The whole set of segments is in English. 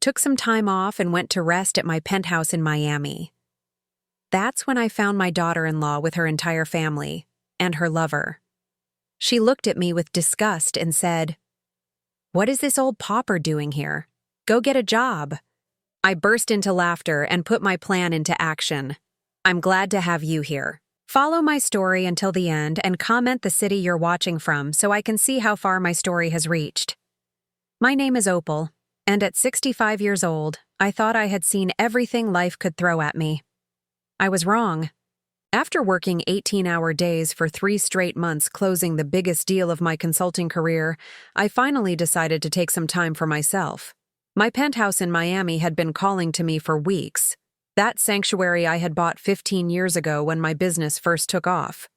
took some time off and went to rest at my penthouse in Miami. That's when I found my daughter-in-law with her entire family, and her lover. She looked at me with disgust and said, "What is this old pauper doing here? Go get a job." I burst into laughter and put my plan into action. I'm glad to have you here. Follow my story until the end and comment the city you're watching from so I can see how far my story has reached. My name is Opal, and at 65 years old, I thought I had seen everything life could throw at me. I was wrong. After working 18-hour days for 3 straight months closing the biggest deal of my consulting career, I finally decided to take some time for myself. My penthouse in Miami had been calling to me for weeks. That sanctuary I had bought 15 years ago when my business first took off.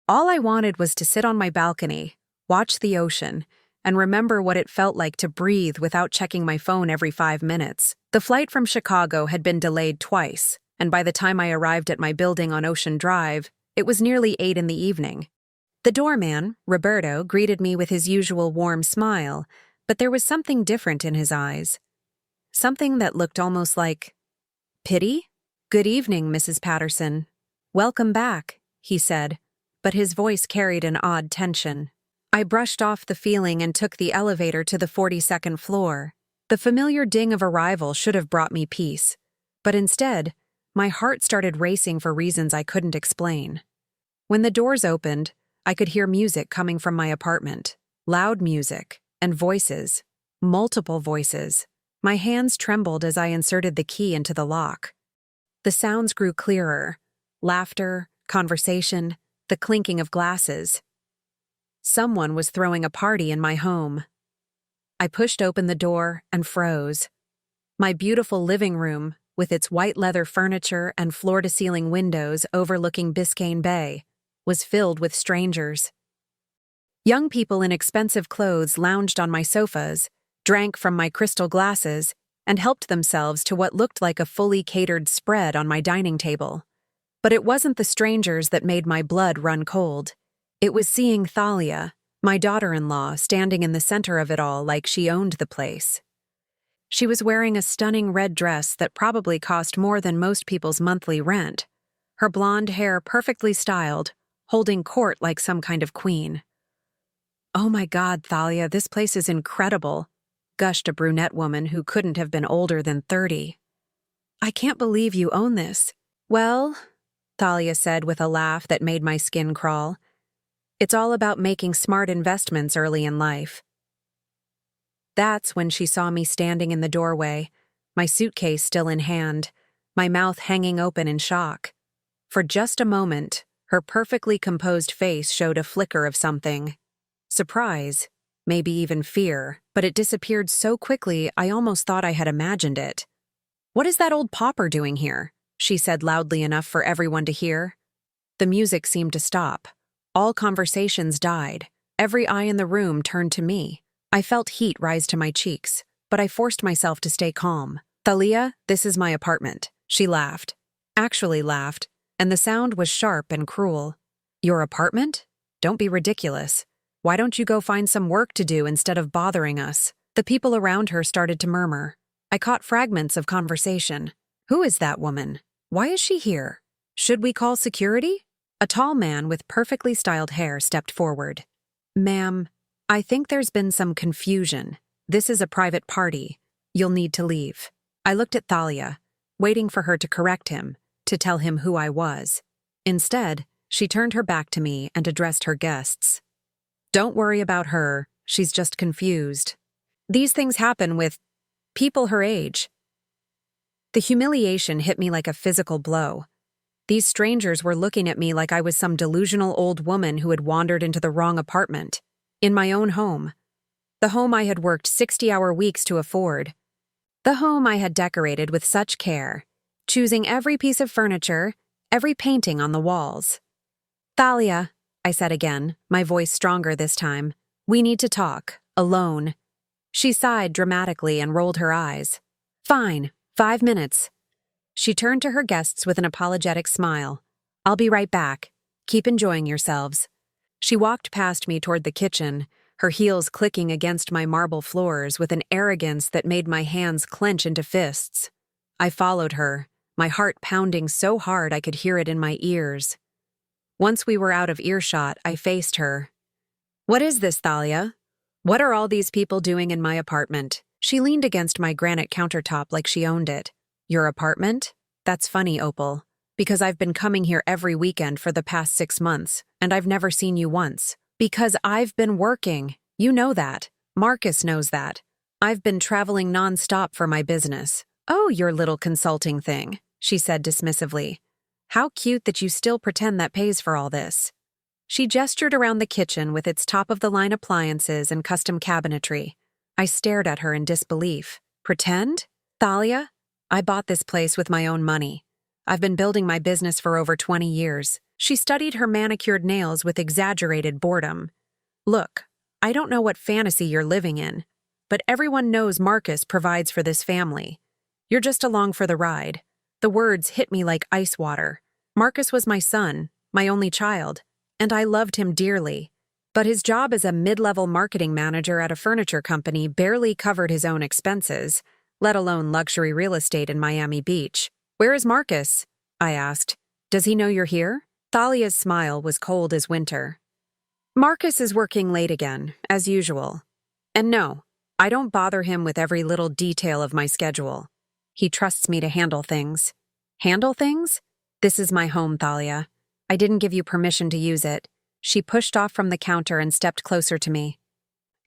All I wanted was to sit on my balcony, watch the ocean, and remember what it felt like to breathe without checking my phone every 5 minutes. The flight from Chicago had been delayed twice, and by the time I arrived at my building on Ocean Drive, it was nearly 8 in the evening. The doorman, Roberto, greeted me with his usual warm smile, but there was something different in his eyes. Something that looked almost like pity? "Good evening, Mrs. Patterson. Welcome back," he said, but his voice carried an odd tension. I brushed off the feeling and took the elevator to the 42nd floor. The familiar ding of arrival should have brought me peace, but instead, my heart started racing for reasons I couldn't explain. When the doors opened, I could hear music coming from my apartment. Loud music, and voices. Multiple voices. My hands trembled as I inserted the key into the lock. The sounds grew clearer. Laughter, conversation, the clinking of glasses. Someone was throwing a party in my home. I pushed open the door and froze. My beautiful living room, with its white leather furniture and floor-to-ceiling windows overlooking Biscayne Bay, was filled with strangers. Young people in expensive clothes lounged on my sofas, drank from my crystal glasses, and helped themselves to what looked like a fully catered spread on my dining table. But it wasn't the strangers that made my blood run cold. It was seeing Thalia, my daughter-in-law, standing in the center of it all like she owned the place. She was wearing a stunning red dress that probably cost more than most people's monthly rent, her blonde hair perfectly styled, holding court like some kind of queen. "Oh my God, Thalia, this place is incredible," gushed a brunette woman who couldn't have been older than 30. "I can't believe you own this." "Well," Thalia said with a laugh that made my skin crawl, "it's all about making smart investments early in life." That's when she saw me standing in the doorway, my suitcase still in hand, my mouth hanging open in shock. For just a moment, her perfectly composed face showed a flicker of something. Surprise, maybe even fear, but it disappeared so quickly I almost thought I had imagined it. "What is that old pauper doing here?" she said loudly enough for everyone to hear. The music seemed to stop. All conversations died. Every eye in the room turned to me. I felt heat rise to my cheeks, but I forced myself to stay calm. "Thalia, this is my apartment," she laughed. Actually laughed, and the sound was sharp and cruel. "Your apartment? Don't be ridiculous. Why don't you go find some work to do instead of bothering us?" The people around her started to murmur. I caught fragments of conversation. "Who is that woman? Why is she here? Should we call security?" A tall man with perfectly styled hair stepped forward. "Ma'am, I think there's been some confusion. This is a private party. You'll need to leave." I looked at Thalia, waiting for her to correct him, to tell him who I was. Instead, she turned her back to me and addressed her guests. "Don't worry about her. She's just confused. These things happen with people her age." The humiliation hit me like a physical blow. These strangers were looking at me like I was some delusional old woman who had wandered into the wrong apartment. In my own home. The home I had worked 60-hour weeks to afford. The home I had decorated with such care, choosing every piece of furniture, every painting on the walls. "Thalia," I said again, my voice stronger this time, "we need to talk, alone." She sighed dramatically and rolled her eyes. "Fine, 5 minutes." She turned to her guests with an apologetic smile. "I'll be right back. Keep enjoying yourselves." She walked past me toward the kitchen, her heels clicking against my marble floors with an arrogance that made my hands clench into fists. I followed her, my heart pounding so hard I could hear it in my ears. Once we were out of earshot, I faced her. "What is this, Thalia? What are all these people doing in my apartment?" She leaned against my granite countertop like she owned it. "Your apartment? That's funny, Opal, because I've been coming here every weekend for the past 6 months, and I've never seen you once. Because I've been working. You know that. Marcus knows that. I've been traveling nonstop for my business." "Oh, your little consulting thing," she said dismissively. "How cute that you still pretend that pays for all this." She gestured around the kitchen with its top-of-the-line appliances and custom cabinetry. I stared at her in disbelief. "Pretend? Thalia? I bought this place with my own money. I've been building my business for over 20 years. She studied her manicured nails with exaggerated boredom. "Look, I don't know what fantasy you're living in, but everyone knows Marcus provides for this family. You're just along for the ride." The words hit me like ice water. Marcus was my son, my only child, and I loved him dearly. But his job as a mid-level marketing manager at a furniture company barely covered his own expenses, let alone luxury real estate in Miami Beach. "Where is Marcus?" I asked. "Does he know you're here?" Thalia's smile was cold as winter. "Marcus is working late again, as usual. And no, I don't bother him with every little detail of my schedule. He trusts me to handle things." "Handle things? This is my home, Thalia. I didn't give you permission to use it." She pushed off from the counter and stepped closer to me.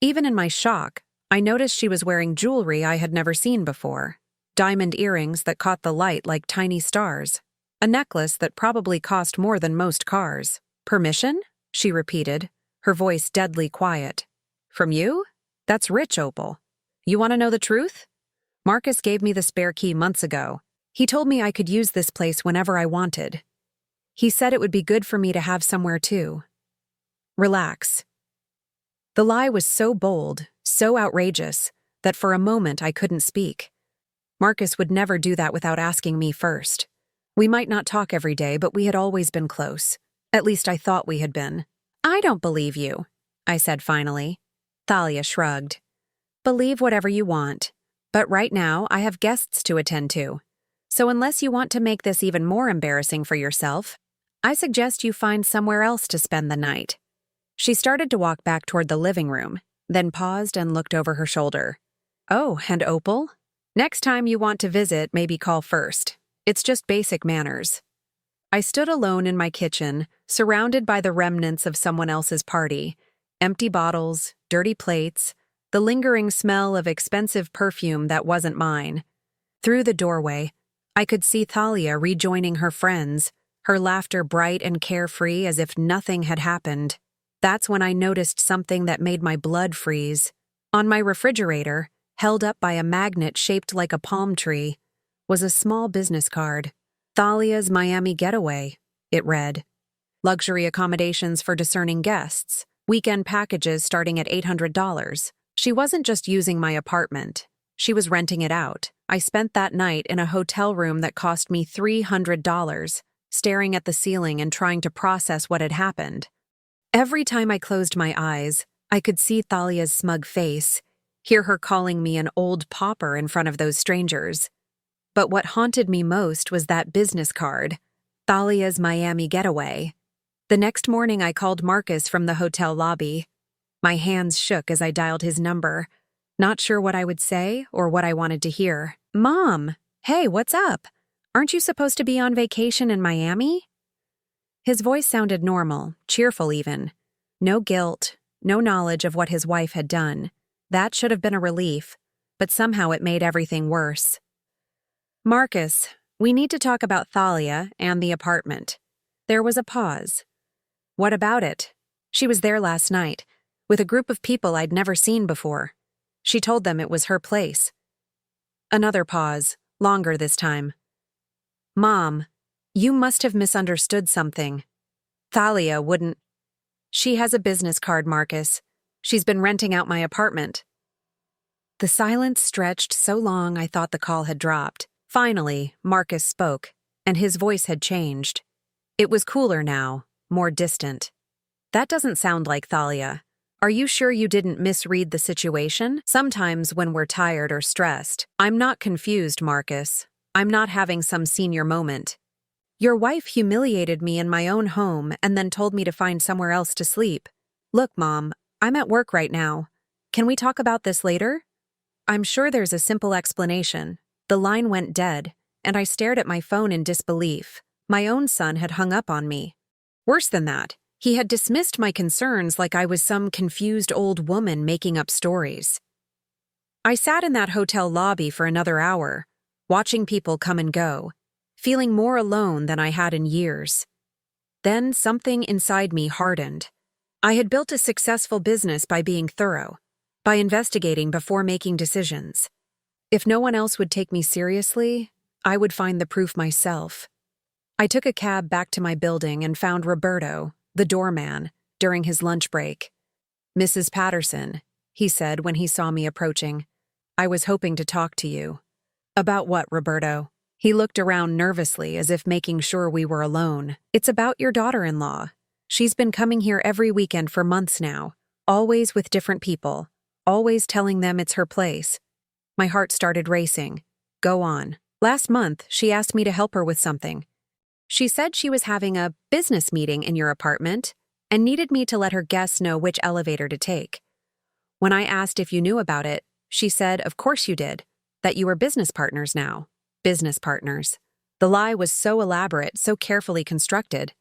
Even in my shock, I noticed she was wearing jewelry I had never seen before. Diamond earrings that caught the light like tiny stars. A necklace that probably cost more than most cars. "Permission?" she repeated, her voice deadly quiet. "From you? That's rich, Opal. You want to know the truth? Marcus gave me the spare key months ago. He told me I could use this place whenever I wanted. He said it would be good for me to have somewhere too. Relax." The lie was so bold, so outrageous, that for a moment I couldn't speak. Marcus would never do that without asking me first. We might not talk every day, but we had always been close. At least I thought we had been. "I don't believe you," I said finally. Thalia shrugged. "Believe whatever you want. But right now, I have guests to attend to. So unless you want to make this even more embarrassing for yourself, I suggest you find somewhere else to spend the night." She started to walk back toward the living room, then paused and looked over her shoulder. "Oh, and Opal? Next time you want to visit, maybe call first. It's just basic manners." I stood alone in my kitchen, surrounded by the remnants of someone else's party. Empty bottles, dirty plates, the lingering smell of expensive perfume that wasn't mine. Through the doorway, I could see Thalia rejoining her friends, her laughter bright and carefree as if nothing had happened. That's when I noticed something that made my blood freeze. On my refrigerator, held up by a magnet shaped like a palm tree, was a small business card. "Thalia's Miami Getaway," it read. "Luxury accommodations for discerning guests. Weekend packages starting at $800. She wasn't just using my apartment. She was renting it out. I spent that night in a hotel room that cost me $300, staring at the ceiling and trying to process what had happened. Every time I closed my eyes, I could see Thalia's smug face, hear her calling me an old pauper in front of those strangers. But what haunted me most was that business card, Thalia's Miami Getaway. The next morning I called Marcus from the hotel lobby. My hands shook as I dialed his number, not sure what I would say or what I wanted to hear. "Mom, hey, what's up? Aren't you supposed to be on vacation in Miami?" His voice sounded normal, cheerful even. No guilt, no knowledge of what his wife had done. That should have been a relief, but somehow it made everything worse. "Marcus, we need to talk about Thalia and the apartment." There was a pause. "What about it?" She was there last night, with a group of people I'd never seen before. She told them it was her place. Another pause, longer this time. "Mom, you must have misunderstood something. Thalia wouldn't." "She has a business card, Marcus. She's been renting out my apartment." The silence stretched so long I thought the call had dropped. Finally, Marcus spoke, and his voice had changed. It was cooler now, more distant. "That doesn't sound like Thalia. Are you sure you didn't misread the situation? Sometimes when we're tired or stressed, I'm not confused, Marcus. I'm not having some senior moment. Your wife humiliated me in my own home and then told me to find somewhere else to sleep. Look, Mom, I'm at work right now. Can we talk about this later? I'm sure there's a simple explanation. The line went dead, and I stared at my phone in disbelief. My own son had hung up on me. Worse than that, he had dismissed my concerns like I was some confused old woman making up stories. I sat in that hotel lobby for another hour, watching people come and go, feeling more alone than I had in years. Then something inside me hardened. I had built a successful business by being thorough, by investigating before making decisions. If no one else would take me seriously, I would find the proof myself. I took a cab back to my building and found Roberto, the doorman, during his lunch break. "Mrs. Patterson," he said when he saw me approaching, "I was hoping to talk to you." "About what, Roberto?" He looked around nervously as if making sure we were alone. "It's about your daughter-in-law. She's been coming here every weekend for months now, always with different people, always telling them it's her place." My heart started racing. "Go on." "Last month, she asked me to help her with something. She said she was having a business meeting in your apartment and needed me to let her guests know which elevator to take. When I asked if you knew about it, she said, of course you did, that you were business partners now." Business partners. The lie was so elaborate, so carefully constructed.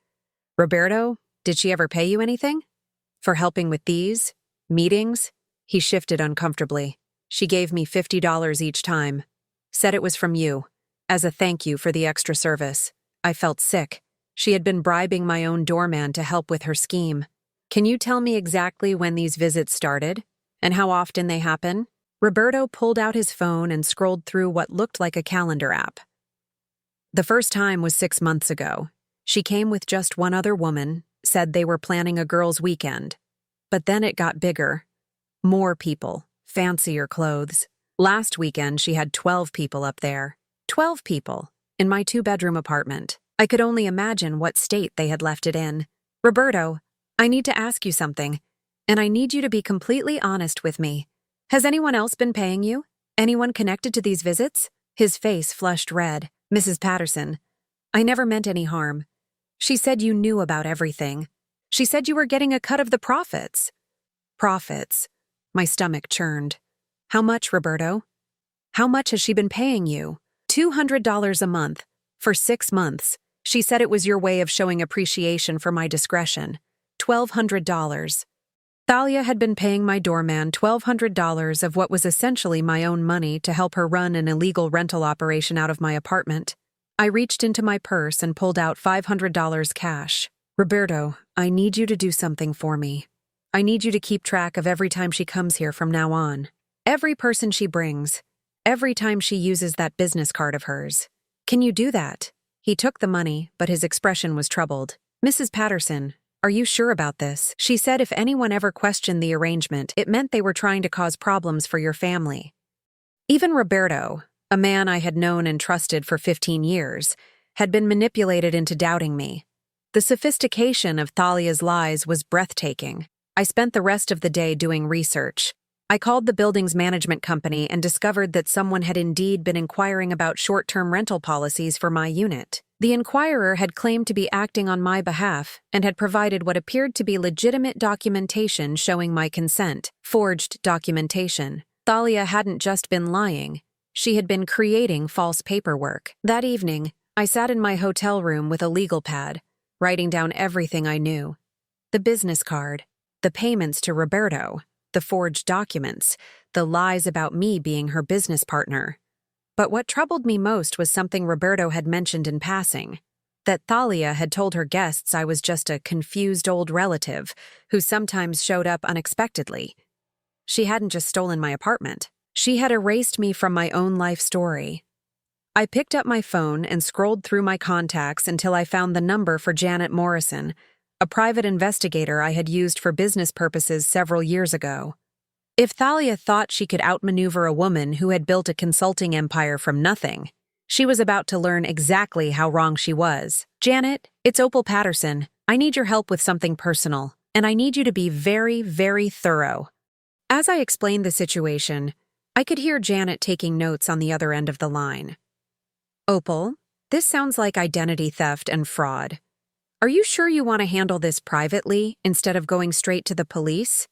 "Roberto, did she ever pay you anything? For helping with these meetings?" He shifted uncomfortably. "She gave me $50 each time. Said it was from you, as a thank you for the extra service." I felt sick. She had been bribing my own doorman to help with her scheme. "Can you tell me exactly when these visits started, and how often they happen?" Roberto pulled out his phone and scrolled through what looked like a calendar app. "The first time was 6 months ago. She came with just one other woman, said they were planning a girls' weekend. But then it got bigger. More people, fancier clothes. Last weekend she had 12 people up there. 12 people. In my 2-bedroom apartment. I could only imagine what state they had left it in. Roberto, I need to ask you something, and I need you to be completely honest with me. Has anyone else been paying you? Anyone connected to these visits?" His face flushed red. "Mrs. Patterson, I never meant any harm. She said you knew about everything. She said you were getting a cut of the profits." Profits. My stomach churned. "How much, Roberto? How much has she been paying you?" $200 a month, for 6 months. She said it was your way of showing appreciation for my discretion. $1,200. Thalia had been paying my doorman $1,200 of what was essentially my own money to help her run an illegal rental operation out of my apartment. I reached into my purse and pulled out $500 cash. "Roberto, I need you to do something for me. I need you to keep track of every time she comes here from now on. Every person she brings. Every time she uses that business card of hers. Can you do that?" He took the money, but his expression was troubled. "Mrs. Patterson, are you sure about this? She said if anyone ever questioned the arrangement, it meant they were trying to cause problems for your family." Even Roberto, a man I had known and trusted for 15 years, had been manipulated into doubting me. The sophistication of Thalia's lies was breathtaking. I spent the rest of the day doing research. I called the building's management company and discovered that someone had indeed been inquiring about short-term rental policies for my unit. The inquirer had claimed to be acting on my behalf and had provided what appeared to be legitimate documentation showing my consent, forged documentation. Thalia hadn't just been lying. She had been creating false paperwork. That evening, I sat in my hotel room with a legal pad, writing down everything I knew. The business card, the payments to Roberto, the forged documents, the lies about me being her business partner. But what troubled me most was something Roberto had mentioned in passing, that Thalia had told her guests I was just a confused old relative who sometimes showed up unexpectedly. She hadn't just stolen my apartment. She had erased me from my own life story. I picked up my phone and scrolled through my contacts until I found the number for Janet Morrison, a private investigator I had used for business purposes several years ago. If Thalia thought she could outmaneuver a woman who had built a consulting empire from nothing, she was about to learn exactly how wrong she was. "Janet, it's Opal Patterson. I need your help with something personal. and I need you to be very, very thorough." As I explained the situation, I could hear Janet taking notes on the other end of the line. "Opal, this sounds like identity theft and fraud. Are you sure you want to handle this privately instead of going straight to the police?"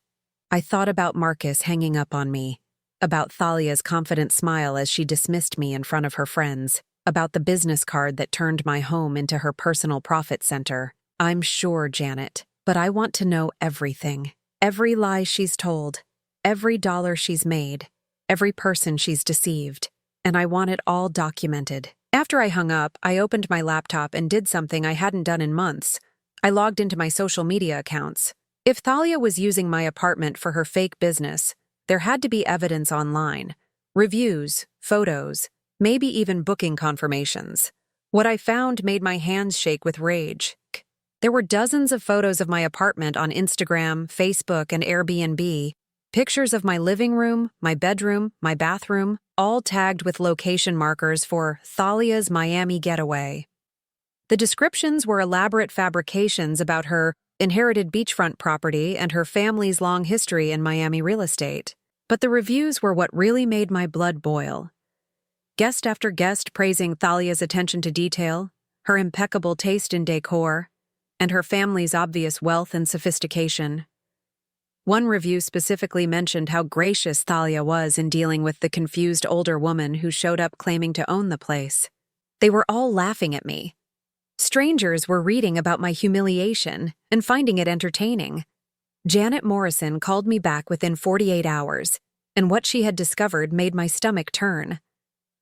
I thought about Marcus hanging up on me, about Thalia's confident smile as she dismissed me in front of her friends, about the business card that turned my home into her personal profit center. "I'm sure, Janet, but I want to know everything. Every lie she's told, every dollar she's made, every person she's deceived, and I want it all documented." After I hung up, I opened my laptop and did something I hadn't done in months. I logged into my social media accounts. If Thalia was using my apartment for her fake business, there had to be evidence online. Reviews, photos, maybe even booking confirmations. What I found made my hands shake with rage. There were dozens of photos of my apartment on Instagram, Facebook, and Airbnb, pictures of my living room, my bedroom, my bathroom, all tagged with location markers for Thalia's Miami getaway. The descriptions were elaborate fabrications about her inherited beachfront property and her family's long history in Miami real estate. But the reviews were what really made my blood boil. Guest after guest praising Thalia's attention to detail, her impeccable taste in decor, and her family's obvious wealth and sophistication. One review specifically mentioned how gracious Thalia was in dealing with the confused older woman who showed up claiming to own the place. They were all laughing at me. Strangers were reading about my humiliation and finding it entertaining. Janet Morrison called me back within 48 hours, and what she had discovered made my stomach turn.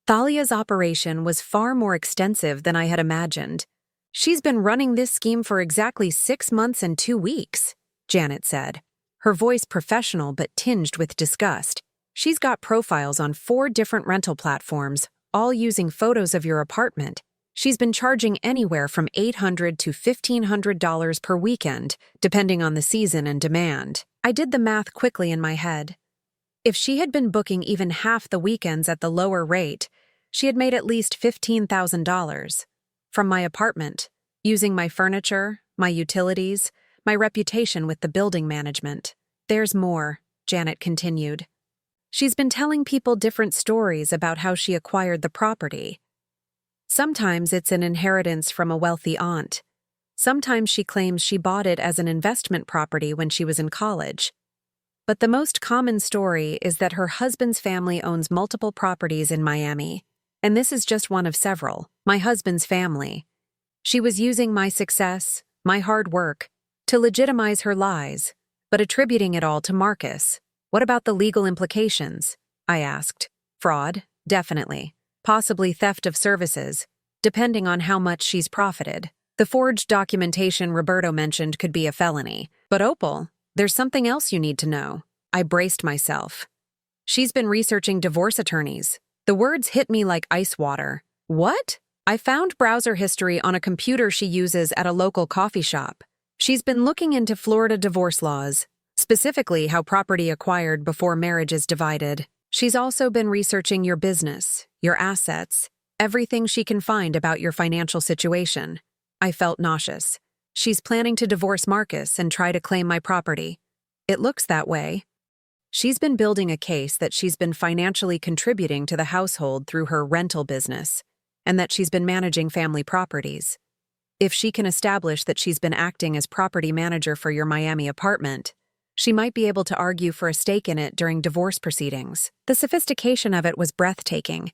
Thalia's operation was far more extensive than I had imagined. "She's been running this scheme for exactly 6 months and 2 weeks, Janet said, her voice professional but tinged with disgust. "She's got profiles on 4 different rental platforms, all using photos of your apartment. She's been charging anywhere from $800 to $1,500 per weekend, depending on the season and demand." I did the math quickly in my head. If she had been booking even half the weekends at the lower rate, she had made at least $15,000 from my apartment, using my furniture, my utilities, my reputation with the building management. "There's more," Janet continued. "She's been telling people different stories about how she acquired the property. Sometimes it's an inheritance from a wealthy aunt. Sometimes she claims she bought it as an investment property when she was in college. But the most common story is that her husband's family owns multiple properties in Miami. And this is just one of several, my husband's family. She was using my success, my hard work, to legitimize her lies, but attributing it all to Marcus. What about the legal implications?" I asked. "Fraud, definitely. Possibly theft of services, depending on how much she's profited. The forged documentation Roberto mentioned could be a felony. But Opal, there's something else you need to know." I braced myself. "She's been researching divorce attorneys." The words hit me like ice water. "What?" "I found browser history on a computer she uses at a local coffee shop. She's been looking into Florida divorce laws, specifically how property acquired before marriage is divided. She's also been researching your business, your assets, everything she can find about your financial situation." I felt nauseous. "She's planning to divorce Marcus and try to claim my property." "It looks that way." "She's been building a case that she's been financially contributing to the household through her rental business, and that she's been managing family properties. If she can establish that she's been acting as property manager for your Miami apartment, she might be able to argue for a stake in it during divorce proceedings." The sophistication of it was breathtaking.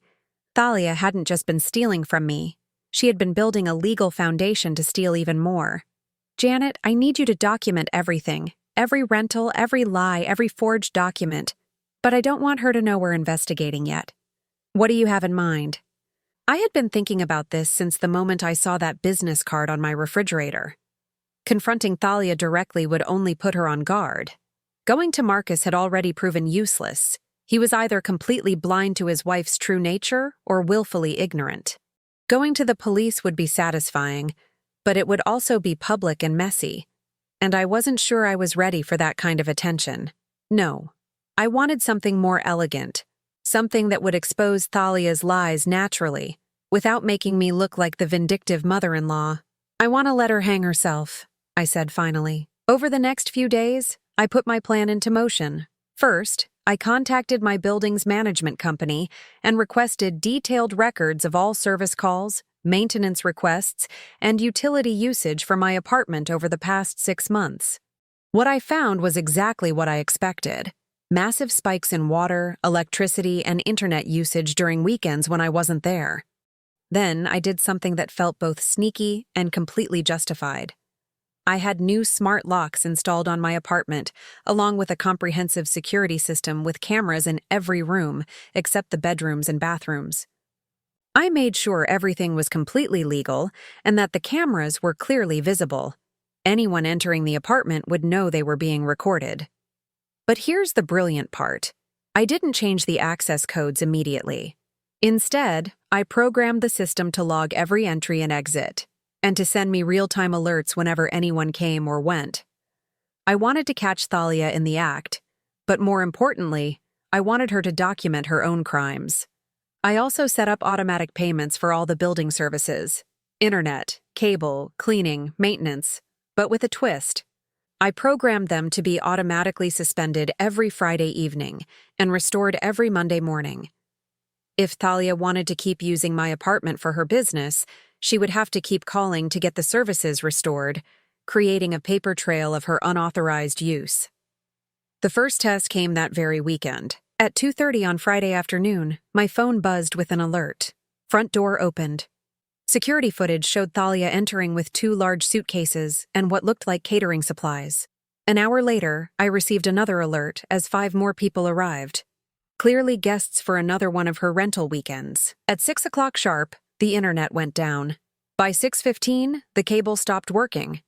Thalia hadn't just been stealing from me. She had been building a legal foundation to steal even more. "Janet, I need you to document everything. Every rental, every lie, every forged document. But I don't want her to know we're investigating yet." "What do you have in mind?" I had been thinking about this since the moment I saw that business card on my refrigerator. Confronting Thalia directly would only put her on guard. Going to Marcus had already proven useless. He was either completely blind to his wife's true nature or willfully ignorant. Going to the police would be satisfying, but it would also be public and messy. And I wasn't sure I was ready for that kind of attention. No, I wanted something more elegant, something that would expose Thalia's lies naturally, without making me look like the vindictive mother-in-law. "I want to let her hang herself," I said finally. Over the next few days, I put my plan into motion. First, I contacted my building's management company and requested detailed records of all service calls, maintenance requests, and utility usage for my apartment over the past 6 months. What I found was exactly what I expected: massive spikes in water, electricity, and internet usage during weekends when I wasn't there. Then I did something that felt both sneaky and completely justified. I had new smart locks installed on my apartment, along with a comprehensive security system with cameras in every room except the bedrooms and bathrooms. I made sure everything was completely legal and that the cameras were clearly visible. Anyone entering the apartment would know they were being recorded. But here's the brilliant part. I didn't change the access codes immediately. Instead, I programmed the system to log every entry and exit, and to send me real-time alerts whenever anyone came or went. I wanted to catch Thalia in the act, but more importantly, I wanted her to document her own crimes. I also set up automatic payments for all the building services: internet, cable, cleaning, maintenance, but with a twist. I programmed them to be automatically suspended every Friday evening and restored every Monday morning. If Thalia wanted to keep using my apartment for her business, she would have to keep calling to get the services restored, creating a paper trail of her unauthorized use. The first test came that very weekend. At 2:30 on Friday afternoon, my phone buzzed with an alert. Front door opened. Security footage showed Thalia entering with 2 large suitcases and what looked like catering supplies. An hour later, I received another alert as 5 more people arrived. Clearly guests for another one of her rental weekends. At 6 o'clock sharp, the internet went down. By 6:15, the cable stopped working.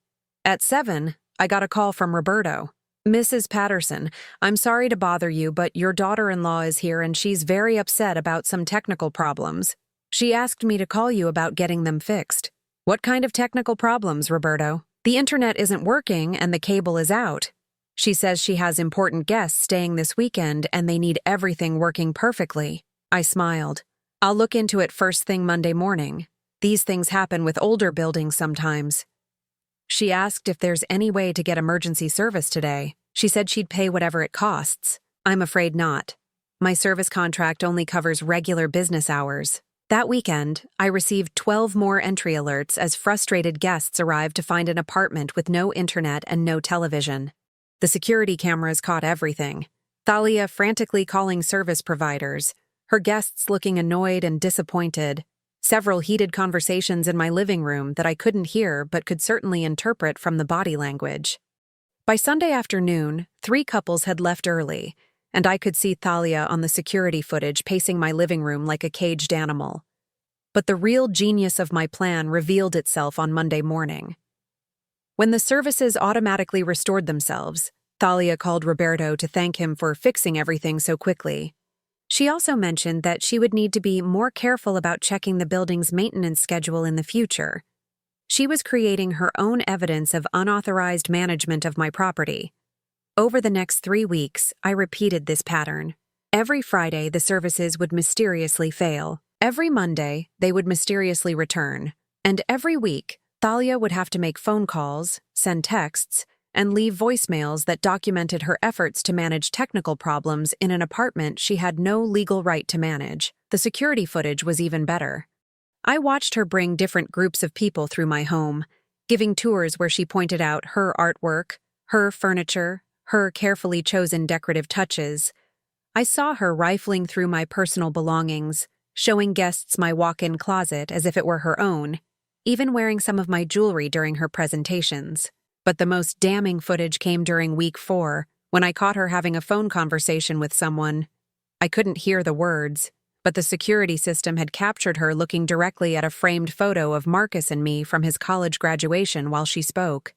At 7, I got a call from Roberto. "Mrs. Patterson, I'm sorry to bother you, but your daughter-in-law is here and she's very upset about some technical problems. She asked me to call you about getting them fixed." "What kind of technical problems, Roberto?" "The internet isn't working and the cable is out. She says she has important guests staying this weekend and they need everything working perfectly." I smiled. "I'll look into it first thing Monday morning. These things happen with older buildings sometimes." She asked if there's any way to get emergency service today. She said she'd pay whatever it costs. I'm afraid not. My service contract only covers regular business hours. That weekend, I received 12 more entry alerts as frustrated guests arrived to find an apartment with no internet and no television. The security cameras caught everything. Thalia frantically calling service providers, her guests looking annoyed and disappointed, several heated conversations in my living room that I couldn't hear but could certainly interpret from the body language. By Sunday afternoon, 3 couples had left early, and I could see Thalia on the security footage pacing my living room like a caged animal. But the real genius of my plan revealed itself on Monday morning. When the services automatically restored themselves, Thalia called Roberto to thank him for fixing everything so quickly. She also mentioned that she would need to be more careful about checking the building's maintenance schedule in the future. She was creating her own evidence of unauthorized management of my property. Over the next 3 weeks, I repeated this pattern. Every Friday, the services would mysteriously fail. Every Monday, they would mysteriously return. And every week, Thalia would have to make phone calls, send texts, and leave voicemails that documented her efforts to manage technical problems in an apartment she had no legal right to manage. The security footage was even better. I watched her bring different groups of people through my home, giving tours where she pointed out her artwork, her furniture, her carefully chosen decorative touches. I saw her rifling through my personal belongings, showing guests my walk-in closet as if it were her own, even wearing some of my jewelry during her presentations. But the most damning footage came during week 4, when I caught her having a phone conversation with someone. I couldn't hear the words, but the security system had captured her looking directly at a framed photo of Marcus and me from his college graduation while she spoke.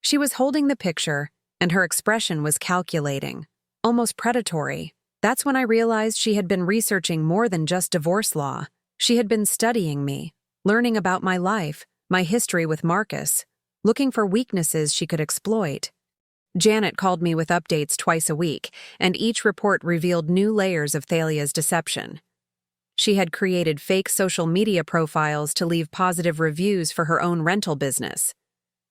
She was holding the picture, and her expression was calculating, almost predatory. That's when I realized she had been researching more than just divorce law. She had been studying me, learning about my life, my history with Marcus, looking for weaknesses she could exploit. Janet called me with updates twice a week, and each report revealed new layers of Thalia's deception. She had created fake social media profiles to leave positive reviews for her own rental business.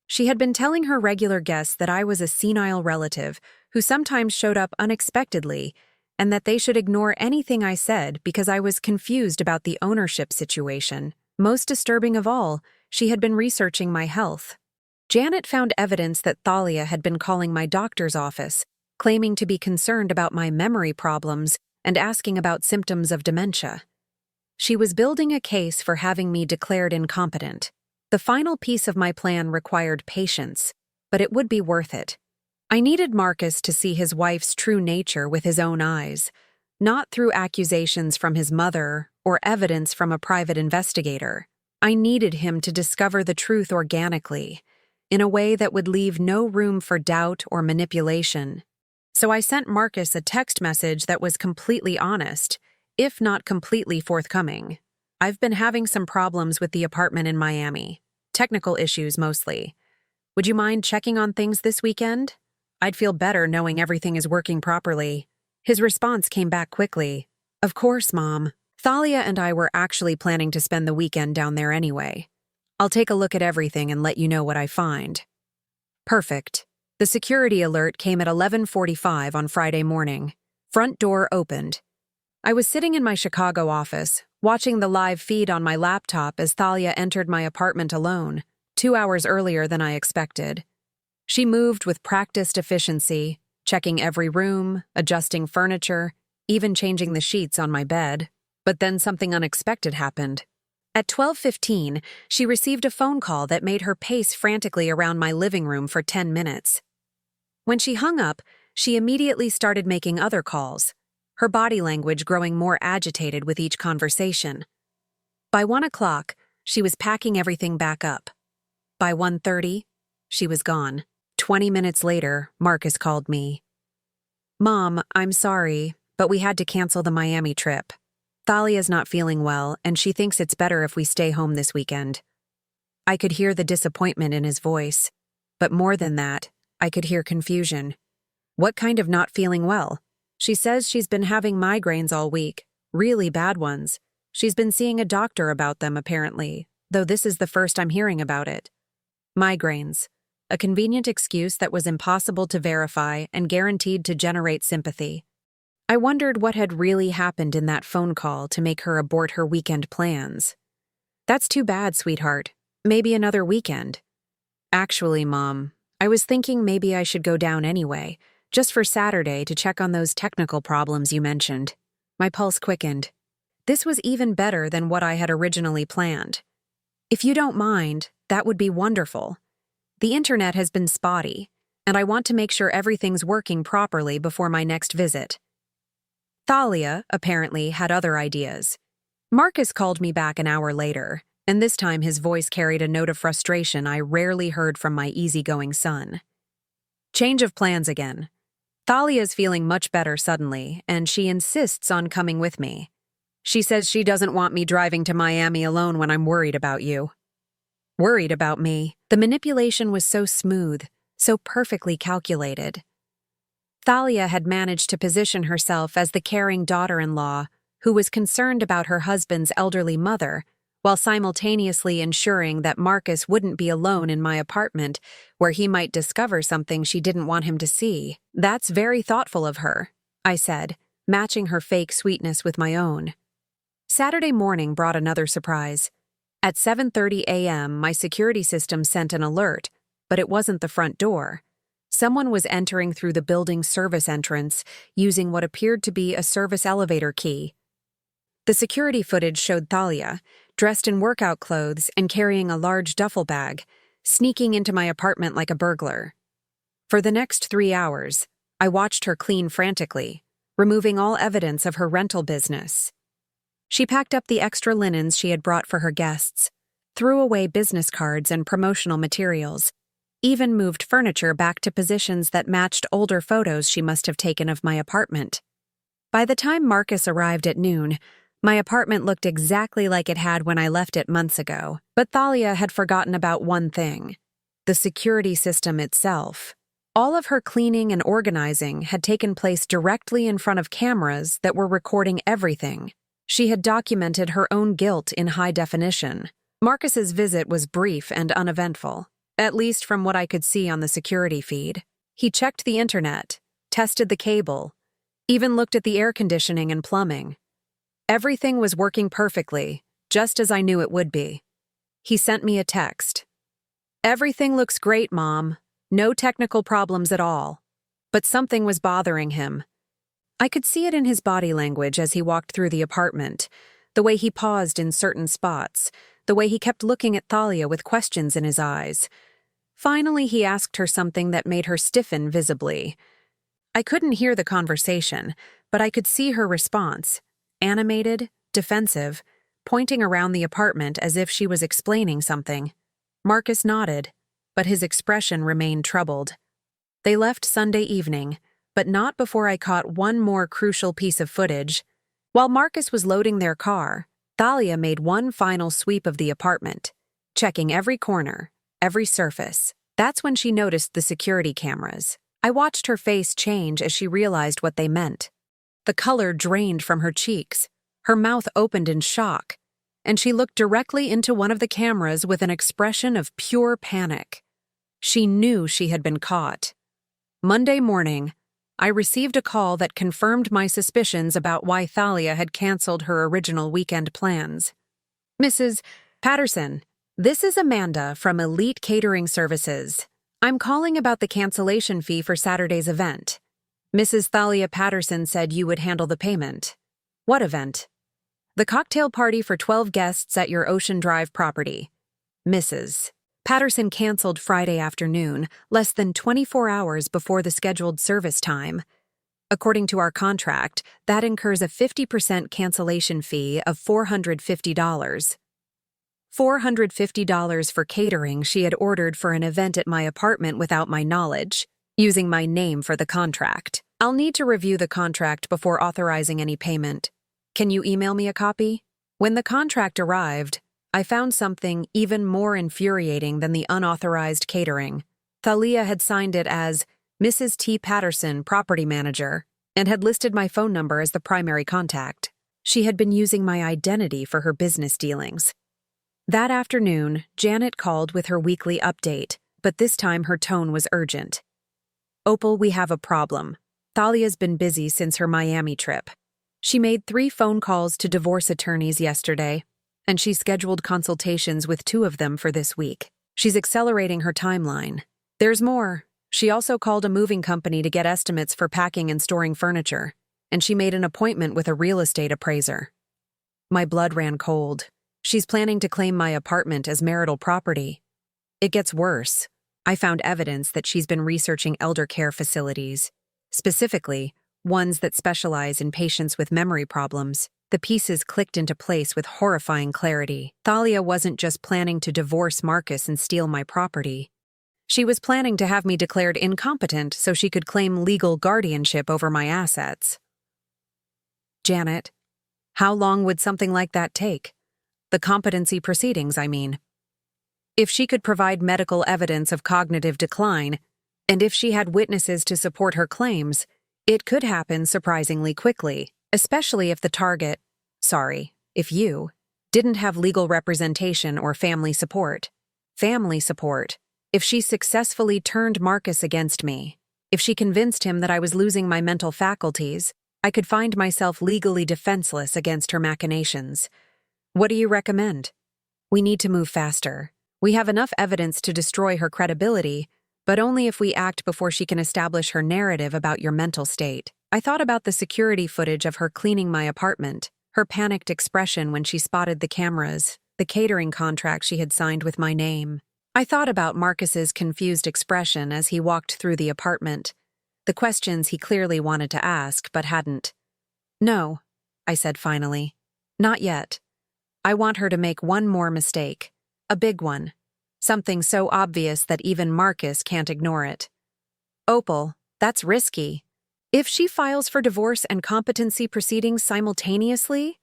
She had been telling her regular guests that I was a senile relative who sometimes showed up unexpectedly and that they should ignore anything I said because I was confused about the ownership situation. Most disturbing of all, she had been researching my health. Janet found evidence that Thalia had been calling my doctor's office, claiming to be concerned about my memory problems and asking about symptoms of dementia. She was building a case for having me declared incompetent. The final piece of my plan required patience, but it would be worth it. I needed Marcus to see his wife's true nature with his own eyes, not through accusations from his mother or evidence from a private investigator. I needed him to discover the truth organically, in a way that would leave no room for doubt or manipulation. So I sent Marcus a text message that was completely honest, if not completely forthcoming. I've been having some problems with the apartment in Miami. Technical issues mostly. Would you mind checking on things this weekend? I'd feel better knowing everything is working properly. His response came back quickly. Of course, Mom. Thalia and I were actually planning to spend the weekend down there anyway. I'll take a look at everything and let you know what I find. Perfect. The security alert came at 11:45 on Friday morning. Front door opened. I was sitting in my Chicago office, watching the live feed on my laptop as Thalia entered my apartment alone, 2 hours earlier than I expected. She moved with practiced efficiency, checking every room, adjusting furniture, even changing the sheets on my bed. But then something unexpected happened. At 12:15, she received a phone call that made her pace frantically around my living room for 10 minutes. When she hung up, she immediately started making other calls, her body language growing more agitated with each conversation. By 1 o'clock, she was packing everything back up. By 1:30, she was gone. 20 minutes later, Marcus called me. Mom, I'm sorry, but we had to cancel the Miami trip. Thalia's not feeling well, and she thinks it's better if we stay home this weekend. I could hear the disappointment in his voice, but more than that, I could hear confusion. What kind of not feeling well? She says she's been having migraines all week, really bad ones. She's been seeing a doctor about them, apparently, though this is the first I'm hearing about it. Migraines, a convenient excuse that was impossible to verify and guaranteed to generate sympathy. I wondered what had really happened in that phone call to make her abort her weekend plans. That's too bad, sweetheart. Maybe another weekend. Actually, Mom, I was thinking maybe I should go down anyway, just for Saturday to check on those technical problems you mentioned. My pulse quickened. This was even better than what I had originally planned. If you don't mind, that would be wonderful. The internet has been spotty, and I want to make sure everything's working properly before my next visit. Thalia, apparently, had other ideas. Marcus called me back an hour later, and this time his voice carried a note of frustration I rarely heard from my easygoing son. Change of plans again. Thalia's feeling much better suddenly, and she insists on coming with me. She says she doesn't want me driving to Miami alone when I'm worried about you. Worried about me. The manipulation was so smooth, so perfectly calculated. Thalia had managed to position herself as the caring daughter-in-law who was concerned about her husband's elderly mother, while simultaneously ensuring that Marcus wouldn't be alone in my apartment where he might discover something she didn't want him to see. That's very thoughtful of her, I said, matching her fake sweetness with my own. Saturday morning brought another surprise. At 7:30 a.m., my security system sent an alert, but it wasn't the front door. Someone was entering through the building's service entrance using what appeared to be a service elevator key. The security footage showed Thalia, dressed in workout clothes and carrying a large duffel bag, sneaking into my apartment like a burglar. For the next 3 hours, I watched her clean frantically, removing all evidence of her rental business. She packed up the extra linens she had brought for her guests, threw away business cards and promotional materials, even moved furniture back to positions that matched older photos she must have taken of my apartment. By the time Marcus arrived at noon, my apartment looked exactly like it had when I left it months ago, but Thalia had forgotten about one thing: the security system itself. All of her cleaning and organizing had taken place directly in front of cameras that were recording everything. She had documented her own guilt in high definition. Marcus's visit was brief and uneventful. at least from what I could see on the security feed. He checked the internet, tested the cable, even looked at the air conditioning and plumbing. Everything was working perfectly, just as I knew it would be. He sent me a text. "Everything looks great, Mom. No technical problems at all." But something was bothering him. I could see it in his body language as he walked through the apartment, the way he paused in certain spots, the way he kept looking at Thalia with questions in his eyes. Finally, he asked her something that made her stiffen visibly. I couldn't hear the conversation, but I could see her response, animated, defensive, pointing around the apartment as if she was explaining something. Marcus nodded, but his expression remained troubled. They left Sunday evening, but not before I caught one more crucial piece of footage. While Marcus was loading their car, Thalia made one final sweep of the apartment, checking every corner, every surface. That's when she noticed the security cameras. I watched her face change as she realized what they meant. The color drained from her cheeks, her mouth opened in shock, and she looked directly into one of the cameras with an expression of pure panic. She knew she had been caught. Monday morning, I received a call that confirmed my suspicions about why Thalia had canceled her original weekend plans. "Mrs. Patterson, this is Amanda from Elite Catering Services. I'm calling about the cancellation fee for Saturday's event. Mrs. Thalia Patterson said you would handle the payment." "What event?" "The cocktail party for 12 guests at your Ocean Drive property." Mrs. Patterson canceled Friday afternoon, less than 24 hours before the scheduled service time. According to our contract, that incurs a 50% cancellation fee of $450. $450 for catering she had ordered for an event at my apartment without my knowledge, using my name for the contract. I'll need to review the contract before authorizing any payment. Can you email me a copy? When the contract arrived, I found something even more infuriating than the unauthorized catering. Thalia had signed it as Mrs. T. Patterson, property manager, and had listed my phone number as the primary contact. She had been using my identity for her business dealings. That afternoon, Janet called with her weekly update, but this time her tone was urgent. "Opal, we have a problem. Thalia's been busy since her Miami trip. She made 3 phone calls to divorce attorneys yesterday, and she scheduled consultations with 2 of them for this week. She's accelerating her timeline. There's more. She also called a moving company to get estimates for packing and storing furniture, and she made an appointment with a real estate appraiser." My blood ran cold. She's planning to claim my apartment as marital property. It gets worse. I found evidence that she's been researching elder care facilities, specifically ones that specialize in patients with memory problems. The pieces clicked into place with horrifying clarity. Thalia wasn't just planning to divorce Marcus and steal my property. She was planning to have me declared incompetent so she could claim legal guardianship over my assets. "Janet, how long would something like that take? The competency proceedings, I mean. If she could provide medical evidence of cognitive decline, and if she had witnesses to support her claims, it could happen surprisingly quickly, especially if if you, didn't have legal representation or family support. Family support. If she successfully turned Marcus against me, if she convinced him that I was losing my mental faculties, I could find myself legally defenseless against her machinations. What do you recommend? We need to move faster. We have enough evidence to destroy her credibility, but only if we act before she can establish her narrative about your mental state. I thought about the security footage of her cleaning my apartment, her panicked expression when she spotted the cameras, the catering contract she had signed with my name. I thought about Marcus's confused expression as he walked through the apartment, the questions he clearly wanted to ask but hadn't. "No," I said finally. "Not yet. I want her to make one more mistake. A big one. Something so obvious that even Marcus can't ignore it." "Opal, that's risky. If she files for divorce and competency proceedings simultaneously?"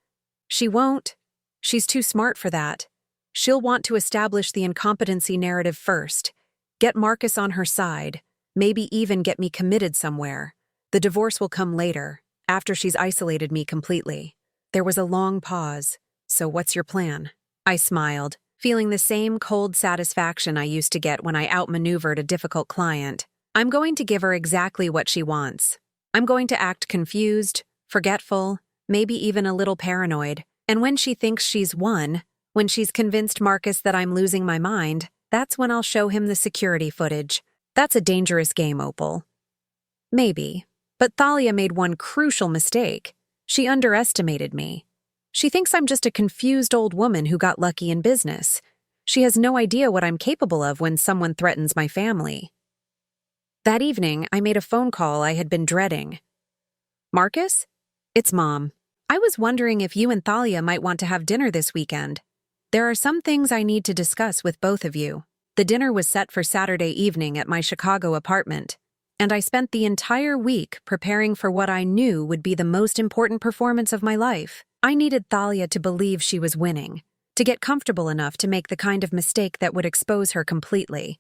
"She won't. She's too smart for that. She'll want to establish the incompetency narrative first, get Marcus on her side, maybe even get me committed somewhere. The divorce will come later, after she's isolated me completely." There was a long pause. "So what's your plan?" I smiled, feeling the same cold satisfaction I used to get when I outmaneuvered a difficult client. I'm going to give her exactly what she wants. I'm going to act confused, forgetful, maybe even a little paranoid. And when she thinks she's won, when she's convinced Marcus that I'm losing my mind, that's when I'll show him the security footage. That's a dangerous game, Opal. Maybe. But Thalia made one crucial mistake. She underestimated me. She thinks I'm just a confused old woman who got lucky in business. She has no idea what I'm capable of when someone threatens my family. That evening, I made a phone call I had been dreading. Marcus? It's Mom. I was wondering if you and Thalia might want to have dinner this weekend. There are some things I need to discuss with both of you. The dinner was set for Saturday evening at my Chicago apartment, and I spent the entire week preparing for what I knew would be the most important performance of my life. I needed Thalia to believe she was winning, to get comfortable enough to make the kind of mistake that would expose her completely.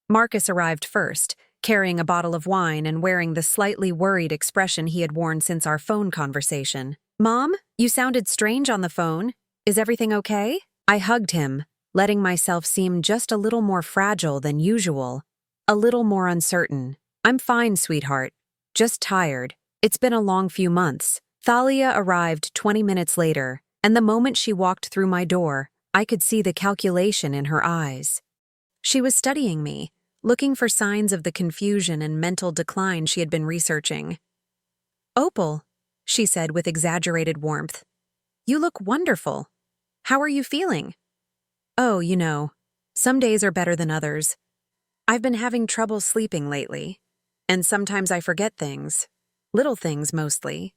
Marcus arrived first, carrying a bottle of wine and wearing the slightly worried expression he had worn since our phone conversation. Mom, you sounded strange on the phone. Is everything okay? I hugged him, letting myself seem just a little more fragile than usual, a little more uncertain. I'm fine, sweetheart. Just tired. It's been a long few months. Thalia arrived 20 minutes later, and the moment she walked through my door, I could see the calculation in her eyes. She was studying me, looking for signs of the confusion and mental decline she had been researching. Opal, she said with exaggerated warmth. You look wonderful. How are you feeling? Oh, some days are better than others. I've been having trouble sleeping lately, and sometimes I forget things, little things mostly.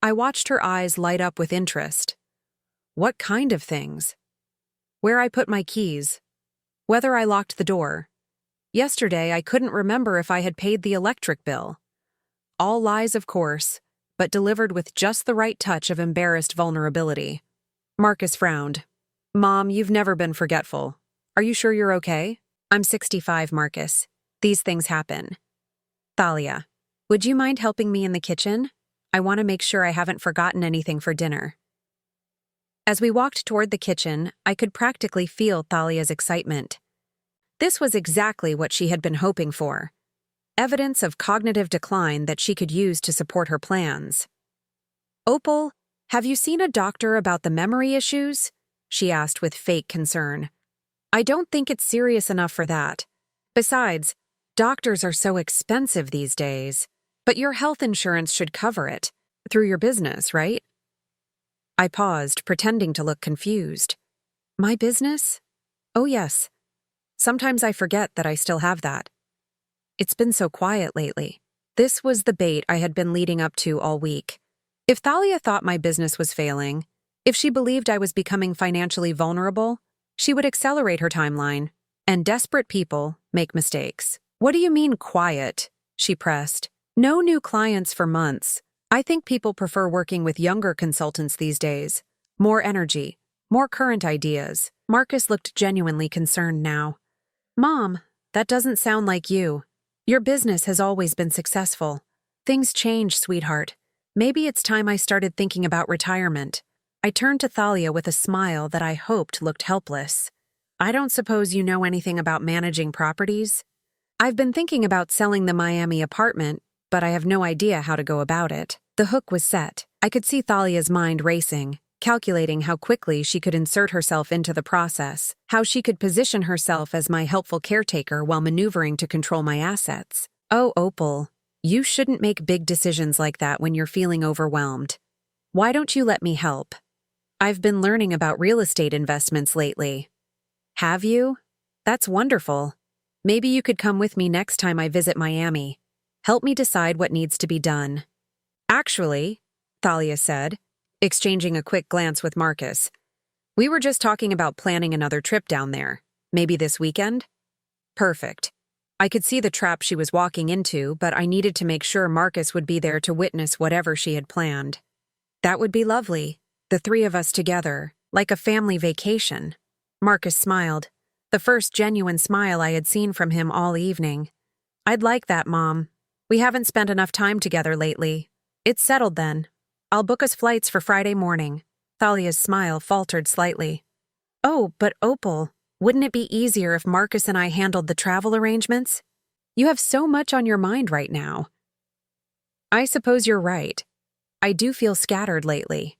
I watched her eyes light up with interest. What kind of things? Where I put my keys. Whether I locked the door. Yesterday, I couldn't remember if I had paid the electric bill. All lies, of course, but delivered with just the right touch of embarrassed vulnerability. Marcus frowned. Mom, you've never been forgetful. Are you sure you're okay? I'm 65, Marcus. These things happen. Thalia, would you mind helping me in the kitchen? I want to make sure I haven't forgotten anything for dinner. As we walked toward the kitchen, I could practically feel Thalia's excitement. This was exactly what she had been hoping for. Evidence of cognitive decline that she could use to support her plans. Opal, have you seen a doctor about the memory issues? She asked with fake concern. I don't think it's serious enough for that. Besides, doctors are so expensive these days. But your health insurance should cover it. Through your business, right? I paused, pretending to look confused. My business? Oh yes. Sometimes I forget that I still have that. It's been so quiet lately. This was the bait I had been leading up to all week. If Thalia thought my business was failing, if she believed I was becoming financially vulnerable, she would accelerate her timeline. And desperate people make mistakes. What do you mean quiet? She pressed. No new clients for months. I think people prefer working with younger consultants these days. More energy, more current ideas. Marcus looked genuinely concerned now. Mom, that doesn't sound like you. Your business has always been successful. Things change, sweetheart. Maybe it's time I started thinking about retirement. I turned to Thalia with a smile that I hoped looked helpless. I don't suppose you know anything about managing properties? I've been thinking about selling the Miami apartment, but I have no idea how to go about it. The hook was set. I could see Thalia's mind racing, calculating how quickly she could insert herself into the process, how she could position herself as my helpful caretaker while maneuvering to control my assets. Oh, Opal, you shouldn't make big decisions like that when you're feeling overwhelmed. Why don't you let me help? I've been learning about real estate investments lately. Have you? That's wonderful. Maybe you could come with me next time I visit Miami. Help me decide what needs to be done. Actually, Thalia said, exchanging a quick glance with Marcus. We were just talking about planning another trip down there. Maybe this weekend? Perfect. I could see the trap she was walking into, but I needed to make sure Marcus would be there to witness whatever she had planned. That would be lovely, the three of us together, like a family vacation. Marcus smiled, the first genuine smile I had seen from him all evening. I'd like that, Mom. We haven't spent enough time together lately. It's settled then. I'll book us flights for Friday morning. Thalia's smile faltered slightly. Oh, but Opal, wouldn't it be easier if Marcus and I handled the travel arrangements? You have so much on your mind right now. I suppose you're right. I do feel scattered lately.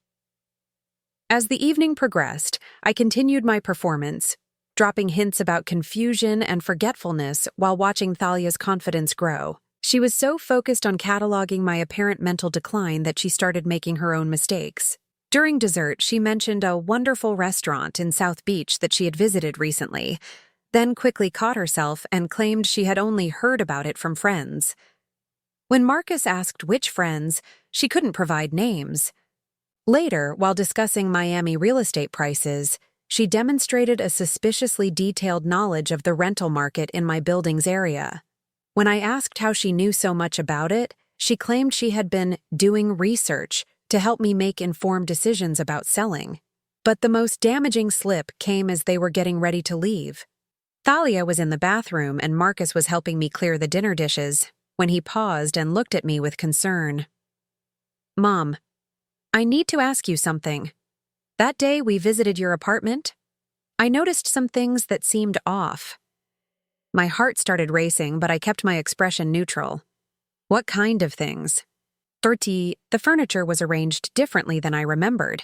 As the evening progressed, I continued my performance, dropping hints about confusion and forgetfulness while watching Thalia's confidence grow. She was so focused on cataloging my apparent mental decline that she started making her own mistakes. During dessert, she mentioned a wonderful restaurant in South Beach that she had visited recently, then quickly caught herself and claimed she had only heard about it from friends. When Marcus asked which friends, she couldn't provide names. Later, while discussing Miami real estate prices, she demonstrated a suspiciously detailed knowledge of the rental market in my building's area. When I asked how she knew so much about it, she claimed she had been doing research to help me make informed decisions about selling. But the most damaging slip came as they were getting ready to leave. Thalia was in the bathroom and Marcus was helping me clear the dinner dishes when he paused and looked at me with concern. Mom, I need to ask you something. That day we visited your apartment, I noticed some things that seemed off. My heart started racing, but I kept my expression neutral. What kind of things? The furniture was arranged differently than I remembered,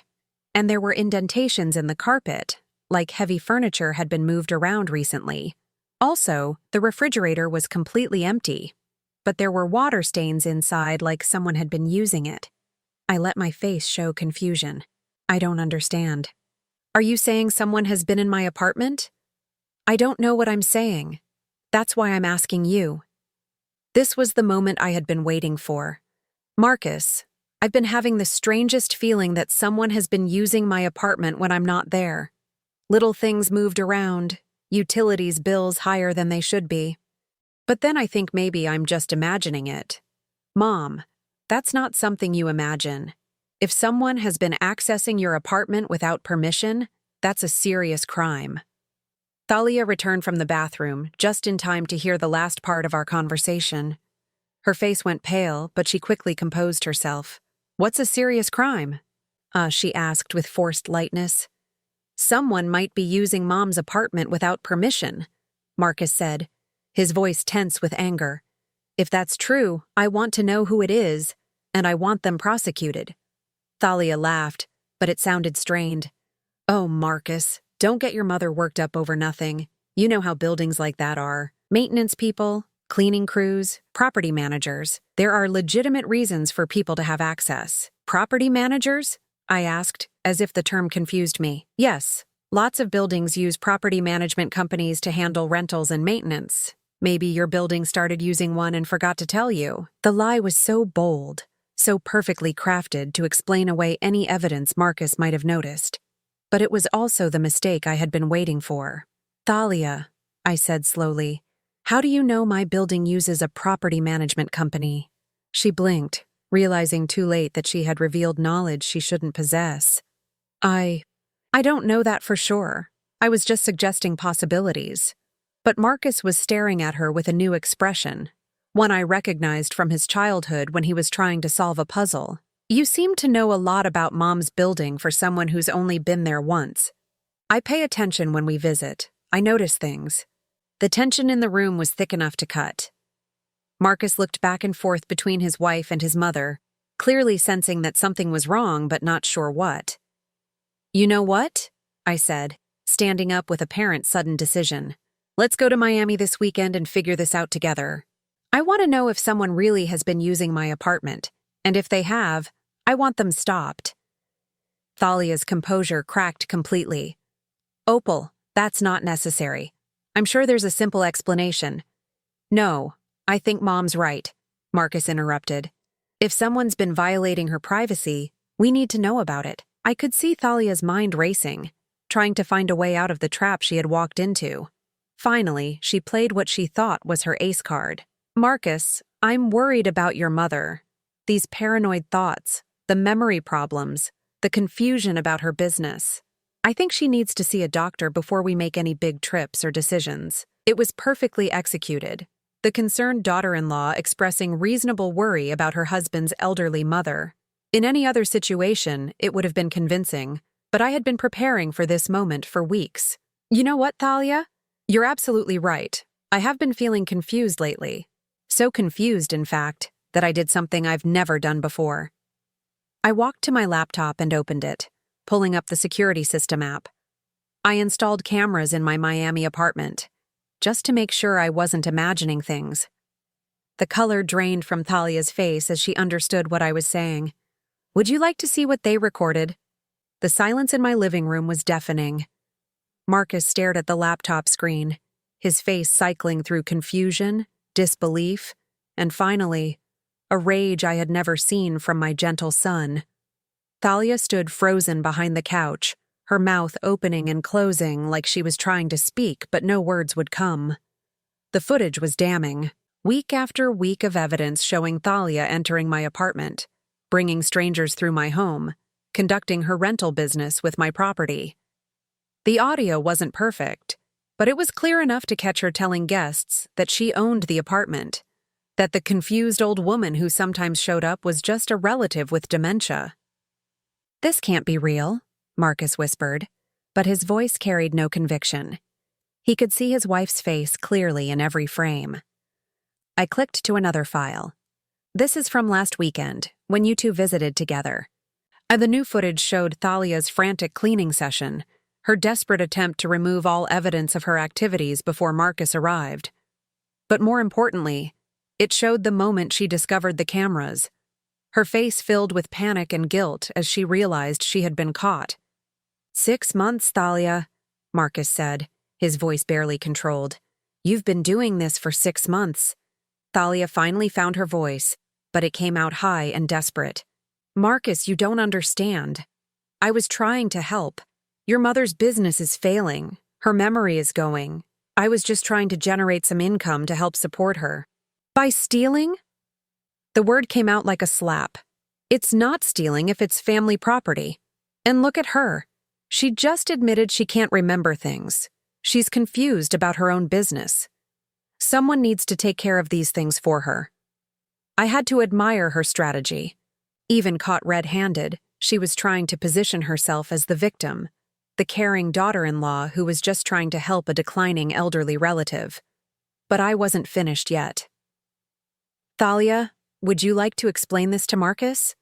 and there were indentations in the carpet, like heavy furniture had been moved around recently. Also, the refrigerator was completely empty, but there were water stains inside like someone had been using it. I let my face show confusion. I don't understand. Are you saying someone has been in my apartment? I don't know what I'm saying. That's why I'm asking you. This was the moment I had been waiting for. Marcus, I've been having the strangest feeling that someone has been using my apartment when I'm not there. Little things moved around, utilities bills higher than they should be. But then I think maybe I'm just imagining it. Mom, that's not something you imagine. If someone has been accessing your apartment without permission, that's a serious crime. Thalia returned from the bathroom just in time to hear the last part of our conversation. Her face went pale, but she quickly composed herself. What's a serious crime? She asked with forced lightness. Someone might be using Mom's apartment without permission, Marcus said, his voice tense with anger. If that's true, I want to know who it is, and I want them prosecuted. Thalia laughed, but it sounded strained. Oh, Marcus, don't get your mother worked up over nothing. You know how buildings like that are. Maintenance people, cleaning crews, property managers. There are legitimate reasons for people to have access. Property managers? I asked, as if the term confused me. Yes, lots of buildings use property management companies to handle rentals and maintenance. Maybe your building started using one and forgot to tell you. The lie was so bold, so perfectly crafted to explain away any evidence Marcus might have noticed. But it was also the mistake I had been waiting for. Thalia, I said slowly, how do you know my building uses a property management company? She blinked, realizing too late that she had revealed knowledge she shouldn't possess. I don't know that for sure. I was just suggesting possibilities. But Marcus was staring at her with a new expression, one I recognized from his childhood when he was trying to solve a puzzle. You seem to know a lot about Mom's building for someone who's only been there once. I pay attention when we visit. I notice things. The tension in the room was thick enough to cut. Marcus looked back and forth between his wife and his mother, clearly sensing that something was wrong but not sure what. You know what? I said, standing up with apparent sudden decision. Let's go to Miami this weekend and figure this out together. I want to know if someone really has been using my apartment, and if they have, I want them stopped. Thalia's composure cracked completely. Opal, that's not necessary. I'm sure there's a simple explanation. No, I think Mom's right, Marcus interrupted. If someone's been violating her privacy, we need to know about it. I could see Thalia's mind racing, trying to find a way out of the trap she had walked into. Finally, she played what she thought was her ace card. Marcus, I'm worried about your mother. These paranoid thoughts, the memory problems, the confusion about her business. I think she needs to see a doctor before we make any big trips or decisions. It was perfectly executed. The concerned daughter-in-law expressing reasonable worry about her husband's elderly mother. In any other situation, it would have been convincing, but I had been preparing for this moment for weeks. You know what, Thalia? You're absolutely right. I have been feeling confused lately. So confused, in fact, that I did something I've never done before. I walked to my laptop and opened it, pulling up the security system app. I installed cameras in my Miami apartment, just to make sure I wasn't imagining things. The color drained from Thalia's face as she understood what I was saying. Would you like to see what they recorded? The silence in my living room was deafening. Marcus stared at the laptop screen, his face cycling through confusion, disbelief, and finally, a rage I had never seen from my gentle son. Thalia stood frozen behind the couch, her mouth opening and closing like she was trying to speak, but no words would come. The footage was damning. Week after week of evidence showing Thalia entering my apartment, bringing strangers through my home, conducting her rental business with my property. The audio wasn't perfect, but it was clear enough to catch her telling guests that she owned the apartment, that the confused old woman who sometimes showed up was just a relative with dementia. "This can't be real," Marcus whispered, but his voice carried no conviction. He could see his wife's face clearly in every frame. I clicked to another file. "This is from last weekend, when you two visited together." The new footage showed Thalia's frantic cleaning session, her desperate attempt to remove all evidence of her activities before Marcus arrived. But more importantly, it showed the moment she discovered the cameras. Her face filled with panic and guilt as she realized she had been caught. 6 months, Thalia," Marcus said, his voice barely controlled. "You've been doing this for 6 months. Thalia finally found her voice, but it came out high and desperate. "Marcus, you don't understand. I was trying to help. Your mother's business is failing. Her memory is going. I was just trying to generate some income to help support her." "By stealing?" The word came out like a slap. "It's not stealing if it's family property. And look at her. She just admitted she can't remember things. She's confused about her own business. Someone needs to take care of these things for her." I had to admire her strategy. Even caught red-handed, she was trying to position herself as the victim, the caring daughter-in-law who was just trying to help a declining elderly relative. But I wasn't finished yet. "Thalia, would you like to explain this to Marcus?"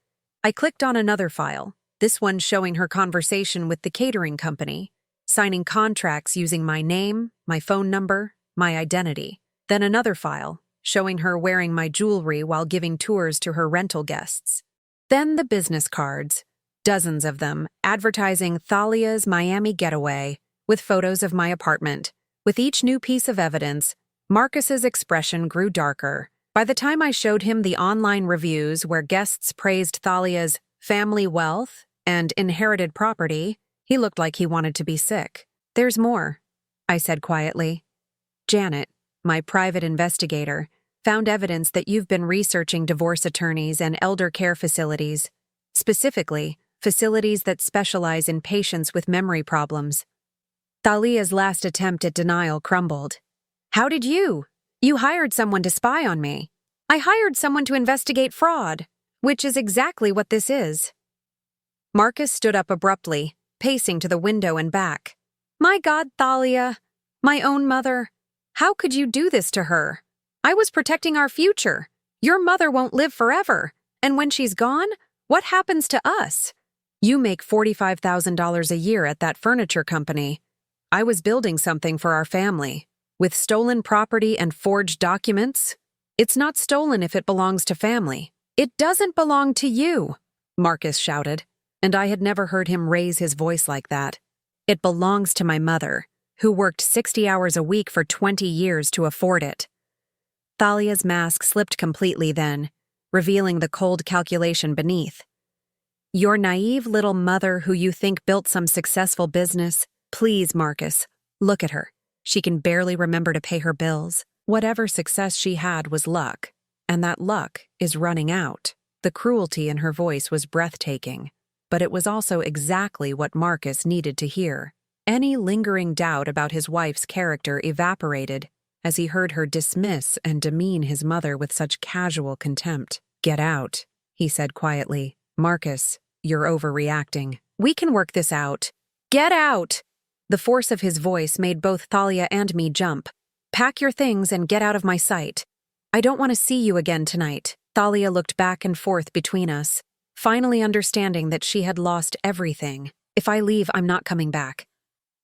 I clicked on another file, this one showing her conversation with the catering company, signing contracts using my name, my phone number, my identity. Then another file, showing her wearing my jewelry while giving tours to her rental guests. Then the business cards, dozens of them, advertising Thalia's Miami getaway, with photos of my apartment. With each new piece of evidence, Marcus's expression grew darker. By the time I showed him the online reviews where guests praised Thalia's family wealth and inherited property, he looked like he wanted to be sick. "There's more," I said quietly. "Janet, my private investigator, found evidence that you've been researching divorce attorneys and elder care facilities, specifically facilities that specialize in patients with memory problems." Thalia's last attempt at denial crumbled. "How did you? You hired someone to spy on me." "I hired someone to investigate fraud, which is exactly what this is." Marcus stood up abruptly, pacing to the window and back. "My God, Thalia, my own mother. How could you do this to her? I was protecting our future. Your mother won't live forever. And when she's gone, what happens to us? You make $45,000 a year at that furniture company. I was building something for our family. With stolen property and forged documents? It's not stolen if it belongs to family. It doesn't belong to you," Marcus shouted, and I had never heard him raise his voice like that. "It belongs to my mother, who worked 60 hours a week for 20 years to afford it." Thalia's mask slipped completely then, revealing the cold calculation beneath. "Your naive little mother who you think built some successful business? Please, Marcus, look at her. She can barely remember to pay her bills. Whatever success she had was luck, and that luck is running out." The cruelty in her voice was breathtaking, but it was also exactly what Marcus needed to hear. Any lingering doubt about his wife's character evaporated as he heard her dismiss and demean his mother with such casual contempt. "Get out," he said quietly. "Marcus, you're overreacting." We can work this out. Get out! The force of his voice made both Thalia and me jump. Pack your things and get out of my sight. I don't want to see you again tonight. Thalia looked back and forth between us, finally understanding that she had lost everything. If I leave, I'm not coming back.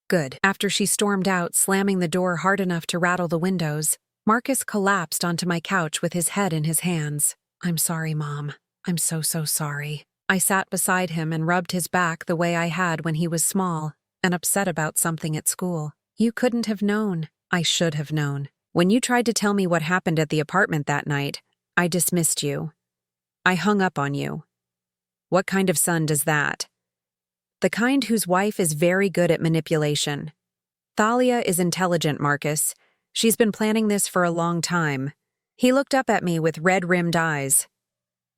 Good. After she stormed out, slamming the door hard enough to rattle the windows, Marcus collapsed onto my couch with his head in his hands. I'm sorry, Mom. I'm so sorry. I sat beside him and rubbed his back the way I had when he was small and upset about something at school. You couldn't have known. I should have known. When you tried to tell me what happened at the apartment that night, I dismissed you. I hung up on you. What kind of son does that? The kind whose wife is very good at manipulation. Thalia is intelligent, Marcus. She's been planning this for a long time. He looked up at me with red-rimmed eyes.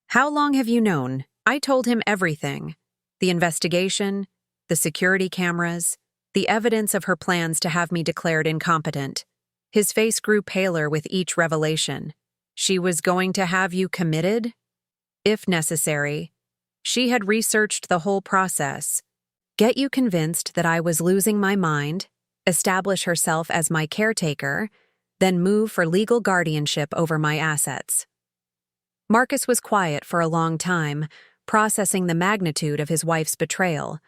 How long have you known? I told him everything. The investigation, the security cameras, the evidence of her plans to have me declared incompetent. His face grew paler with each revelation. She was going to have you committed? If necessary. She had researched the whole process. Get you convinced that I was losing my mind, establish herself as my caretaker, then move for legal guardianship over my assets. Marcus was quiet for a long time, processing the magnitude of his wife's betrayal.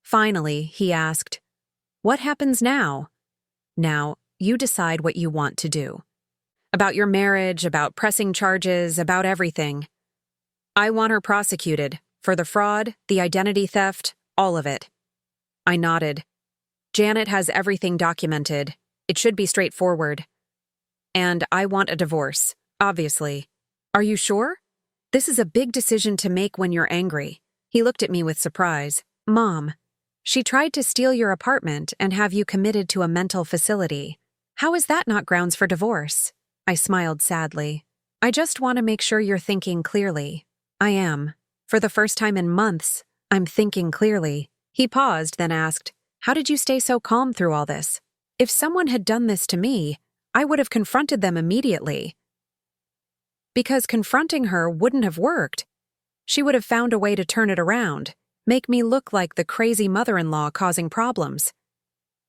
Finally, he asked, What happens now? Now, you decide what you want to do. About your marriage, about pressing charges, about everything. I want her prosecuted, for the fraud, the identity theft, all of it. I nodded. Janet has everything documented. It should be straightforward. And I want a divorce, obviously. Are you sure? This is a big decision to make when you're angry. He looked at me with surprise. Mom, she tried to steal your apartment and have you committed to a mental facility. How is that not grounds for divorce? I smiled sadly. I just want to make sure you're thinking clearly. I am. For the first time in months, I'm thinking clearly. He paused, then asked, How did you stay so calm through all this? If someone had done this to me, I would have confronted them immediately. Because confronting her wouldn't have worked. She would have found a way to turn it around, make me look like the crazy mother-in-law causing problems.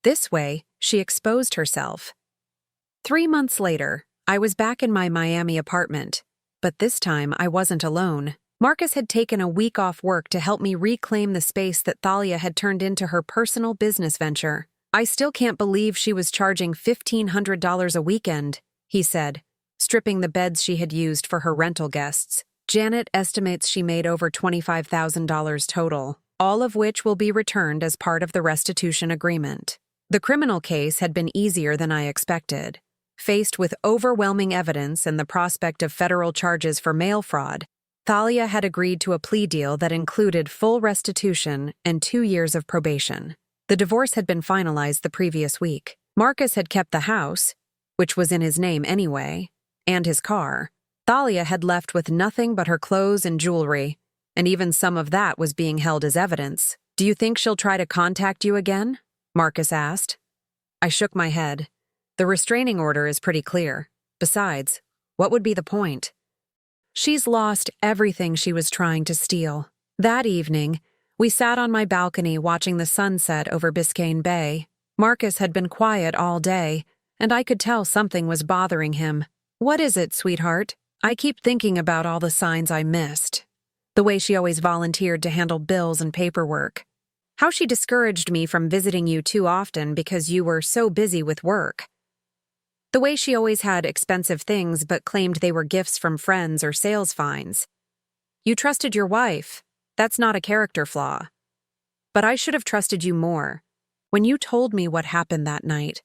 This way, she exposed herself. 3 months later, I was back in my Miami apartment, but this time I wasn't alone. Marcus had taken a week off work to help me reclaim the space that Thalia had turned into her personal business venture. I still can't believe she was charging $1,500 a weekend, he said, stripping the beds she had used for her rental guests. Janet estimates she made over $25,000 total, all of which will be returned as part of the restitution agreement. The criminal case had been easier than I expected. Faced with overwhelming evidence and the prospect of federal charges for mail fraud, Thalia had agreed to a plea deal that included full restitution and 2 years of probation. The divorce had been finalized the previous week. Marcus had kept the house, which was in his name anyway, and his car. Thalia had left with nothing but her clothes and jewelry, and even some of that was being held as evidence. Do you think she'll try to contact you again? Marcus asked. I shook my head. The restraining order is pretty clear. Besides, what would be the point? She's lost everything she was trying to steal. That evening, we sat on my balcony watching the sunset over Biscayne Bay. Marcus had been quiet all day, and I could tell something was bothering him. What is it, sweetheart? I keep thinking about all the signs I missed. The way she always volunteered to handle bills and paperwork. How she discouraged me from visiting you too often because you were so busy with work. The way she always had expensive things but claimed they were gifts from friends or sales finds. You trusted your wife. That's not a character flaw. But I should have trusted you more. When you told me what happened that night,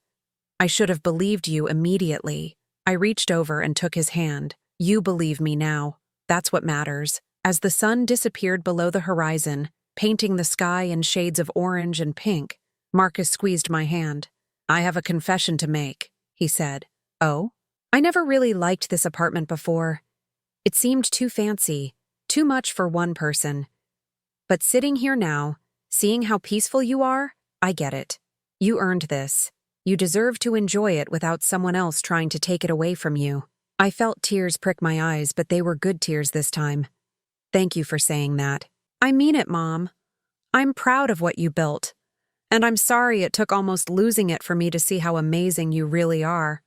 I should have believed you immediately. I reached over and took his hand. You believe me now. That's what matters. As the sun disappeared below the horizon, painting the sky in shades of orange and pink, Marcus squeezed my hand. I have a confession to make, he said. Oh? I never really liked this apartment before. It seemed too fancy, too much for one person. But sitting here now, seeing how peaceful you are, I get it. You earned this. You deserve to enjoy it without someone else trying to take it away from you. I felt tears prick my eyes, but they were good tears this time. Thank you for saying that. I mean it, Mom. I'm proud of what you built, and I'm sorry it took almost losing it for me to see how amazing you really are."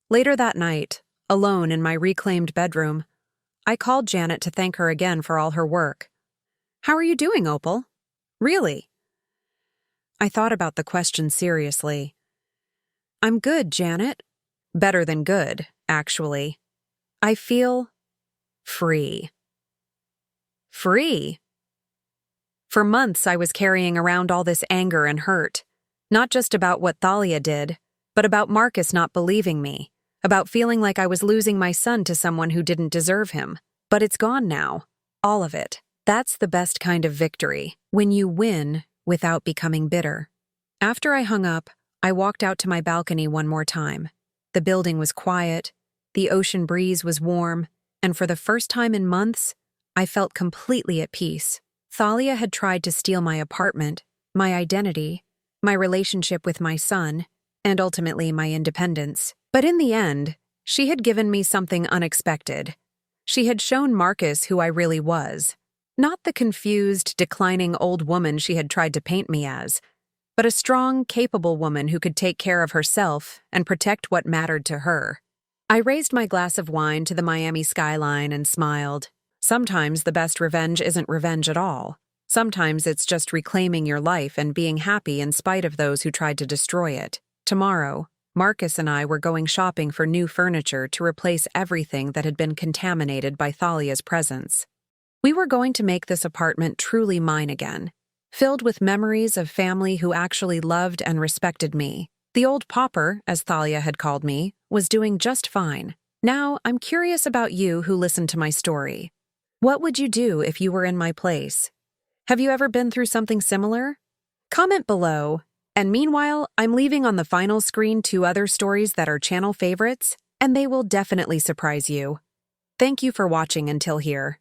Later that night, alone in my reclaimed bedroom, I called Janet to thank her again for all her work. "How are you doing, Opal? Really?" I thought about the question seriously. "I'm good, Janet. Better than good, actually. I feel free." Free? For months, I was carrying around all this anger and hurt, not just about what Thalia did, but about Marcus not believing me, about feeling like I was losing my son to someone who didn't deserve him. But it's gone now. All of it. That's the best kind of victory, when you win without becoming bitter. After I hung up, I walked out to my balcony one more time. The building was quiet, the ocean breeze was warm, and for the first time in months, I felt completely at peace. Thalia had tried to steal my apartment, my identity, my relationship with my son, and ultimately my independence. But in the end, she had given me something unexpected. She had shown Marcus who I really was. Not the confused, declining old woman she had tried to paint me as, but a strong, capable woman who could take care of herself and protect what mattered to her. I raised my glass of wine to the Miami skyline and smiled. Sometimes the best revenge isn't revenge at all. Sometimes it's just reclaiming your life and being happy in spite of those who tried to destroy it. Tomorrow, Marcus and I were going shopping for new furniture to replace everything that had been contaminated by Thalia's presence. We were going to make this apartment truly mine again, filled with memories of family who actually loved and respected me. The old pauper, as Thalia had called me, was doing just fine. Now, I'm curious about you who listened to my story. What would you do if you were in my place? Have you ever been through something similar? Comment below. And meanwhile, I'm leaving on the final screen 2 other stories that are channel favorites, and they will definitely surprise you. Thank you for watching until here.